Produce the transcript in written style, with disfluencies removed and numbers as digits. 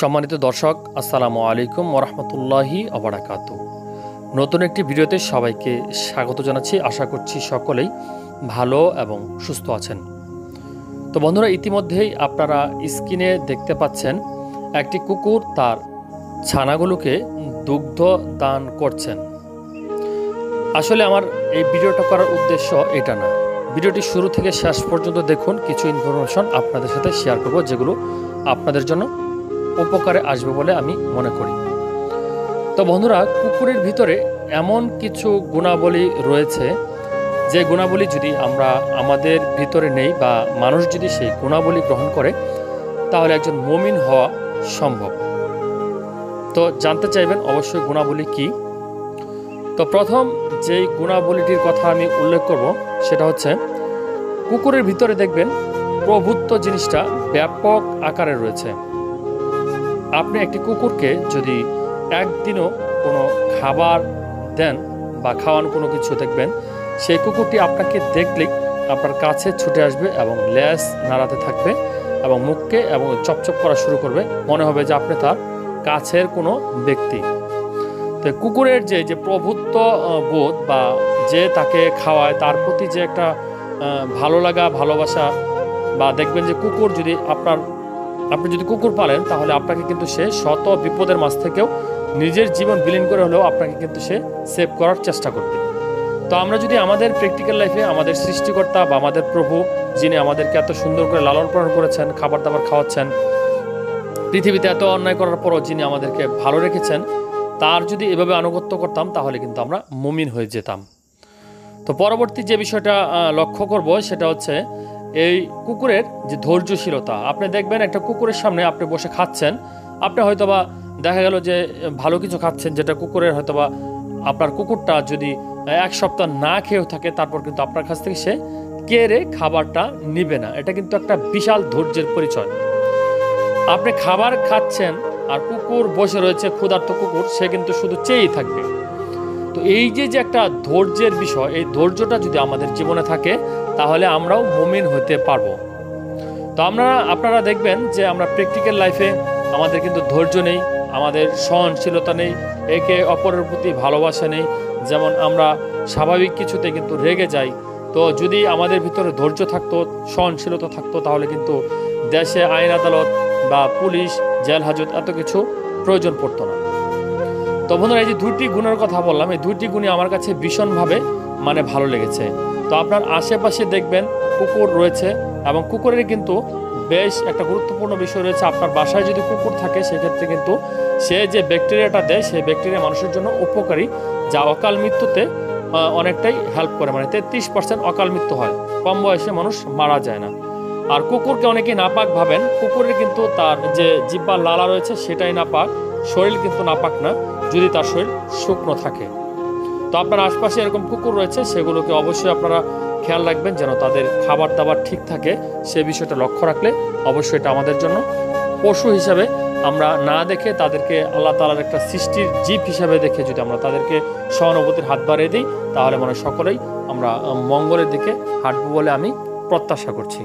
সম্মানিত দর্শক, আসসালামু আলাইকুম ওয়া রাহমাতুল্লাহি ওয়া বারাকাতুহু। নতুন একটি ভিডিওতে সবাইকে স্বাগত জানাচ্ছি। আশা করছি সকলেই ভালো এবং সুস্থ আছেন। তো বন্ধুরা, ইতিমধ্যেই আপনারা স্ক্রিনে দেখতে পাচ্ছেন একটি কুকুর তার ছানাগুলোকে দুগ্ধ দান করছেন। আসলে আমার এই ভিডিওটা করার উদ্দেশ্য এটা না। ভিডিওটি শুরু থেকে শেষ পর্যন্ত দেখুন, কিছু ইনফরমেশন আপনাদের সাথে শেয়ার করব যেগুলো আপনাদের জন্য উপকারে আসবে বলে আমি মনে করি। তো বন্ধুরা, কুকুরের ভিতরে এমন কিছু গুণাবলী রয়েছে যে গুণাবলী যদি আমরা আমাদের ভিতরে নেই বা মানুষ যদি সেই গুণাবলী গ্রহণ করে তাহলে একজন মুমিন হওয়া সম্ভব। তো জানতে চাইবেন অবশ্যই গুণাবলী কি। তো প্রথম যেই গুণাবলীটির কথা আমি উল্লেখ করব সেটা হচ্ছে কুকুরের ভিতরে দেখবেন প্রভুত্ব জিনিসটা ব্যাপক আকারে রয়েছে। আপনি একটি কুকুরকে যদি একদিনও কোনো খাবার দেন বা খাওয়ান কোনো কিছু, দেখবেন সেই কুকুরটি আপনাকে দেখলেই আপনার কাছে ছুটে আসবে এবং ল্যাজ নাড়াতে থাকবে এবং মুখকে এবং চপচপ করা শুরু করবে, মনে হবে যে আপনি তার কাছের কোনো ব্যক্তি। তো কুকুরের যে প্রভুত্ব বোধ বা যে তাকে খাওয়ায় তার প্রতি যে একটা ভালো লাগা, ভালোবাসা, বা দেখবেন যে কুকুর যদি আপনি যদি কুকুর পালেন তাহলে আপনাকে কিন্তু সে শত বিপদের মাঝ থেকেও নিজের জীবন বিলীন করে হলেও আপনাকে কিন্তু সে সেভ করার চেষ্টা করবে। তো আমরা যদি আমাদের প্র্যাকটিক্যাল লাইফে আমাদের সৃষ্টিকর্তা বা আমাদের প্রভু, যিনি আমাদেরকে এত সুন্দর করে লালন পালন করেছেন, খাবার দাবার খাওয়াচ্ছেন, পৃথিবীতে এত অন্যায় করার পরও যিনি আমাদেরকে ভালো রেখেছেন, তার যদি এভাবে আনুগত্য করতাম তাহলে কিন্তু আমরা মুমিন হয়ে যেতাম। তো পরবর্তী যে বিষয়টা লক্ষ্য করব সেটা হচ্ছে এই কুকুরের যে ধৈর্যশীলতা। আপনি দেখবেন একটা কুকুরের সামনে আপনি বসে খাচ্ছেন, আপনি হয়তোবা দেখা গেল যে ভালো কিছু খাচ্ছেন যেটা কুকুরের হয়তোবা আপনার কুকুরটা যদি এক সপ্তাহ না খেয়েও থাকে তারপর কিন্তু আপনার কাছ থেকে সে কেড়ে খাবারটা নিবে না। এটা কিন্তু একটা বিশাল ধৈর্যের পরিচয়। আপনি খাবার খাচ্ছেন আর কুকুর বসে রয়েছে, ক্ষুধার্ত কুকুর, সে কিন্তু শুধু চেয়েই থাকবে। তো এই যে একটা ধৈর্যের বিষয়, এই ধৈর্যটা যদি আমাদের জীবনে থাকে তাহলে আমরাও মুমিন হতে পারবো। তো আপনারা দেখবেন যে আমরা প্র্যাকটিক্যাল লাইফে আমাদের কিন্তু ধৈর্য নেই, আমাদের সহনশীলতা নেই, একে অপরের প্রতি ভালোবাসা নেই। যেমন আমরা স্বাভাবিক কিছুতে কিন্তু রেগে যাই। তো যদি আমাদের ভিতরে ধৈর্য থাকতো, সহনশীলতা থাকতো তাহলে কিন্তু দেশে আইন আদালত বা পুলিশ, জেল হাজত এত কিছু প্রয়োজন পড়তো না। তো বন্ধুরা, এই যে দুইটি গুণের কথা বললাম, এই দুইটি গুণই আমার কাছে ভীষণভাবে ভালো লেগেছে। তো আপনার আশেপাশে দেখবেন কুকুর রয়েছে এবং কুকুরের কিন্তু বেশ একটা গুরুত্বপূর্ণ বিষয় রয়েছে। আপনার বাসায় যদি কুকুর থাকে সেক্ষেত্রে কিন্তু সে যে ব্যাকটেরিয়াটা দেয় সেই ব্যাকটেরিয়া মানুষের জন্য উপকারী, যা অকাল মৃত্যুতে অনেকটাই হেল্প করে। 33% অকাল মৃত্যু হয়, কম বয়সে মানুষ মারা যায় না। আর কুকুরকে অনেকেই নাপাক ভাবেন, কুকুরের কিন্তু তার যে জিহ্বার লালা রয়েছে সেটাই নাপাক, শরীর কিন্তু নাপাক না যদি তার শরীর শুকনো থাকে। তো আপনার আশপাশে এরকম কুকুর রয়েছে, সেগুলোকে অবশ্যই আপনারা খেয়াল রাখবেন যেন তাদের খাবার দাবার ঠিক থাকে। সে বিষয়টা লক্ষ্য রাখলে অবশ্যই এটা আমাদের জন্য পশু হিসাবে আমরা না দেখে তাদেরকে আল্লাহ তাআলার একটা সৃষ্টির জীব হিসাবে দেখে যদি আমরা তাদেরকে সহানুভূতির হাত বাড়িয়ে দিই তাহলে সকলেই আমরা মঙ্গলের দিকে হাঁটবো বলে আমি প্রত্যাশা করছি।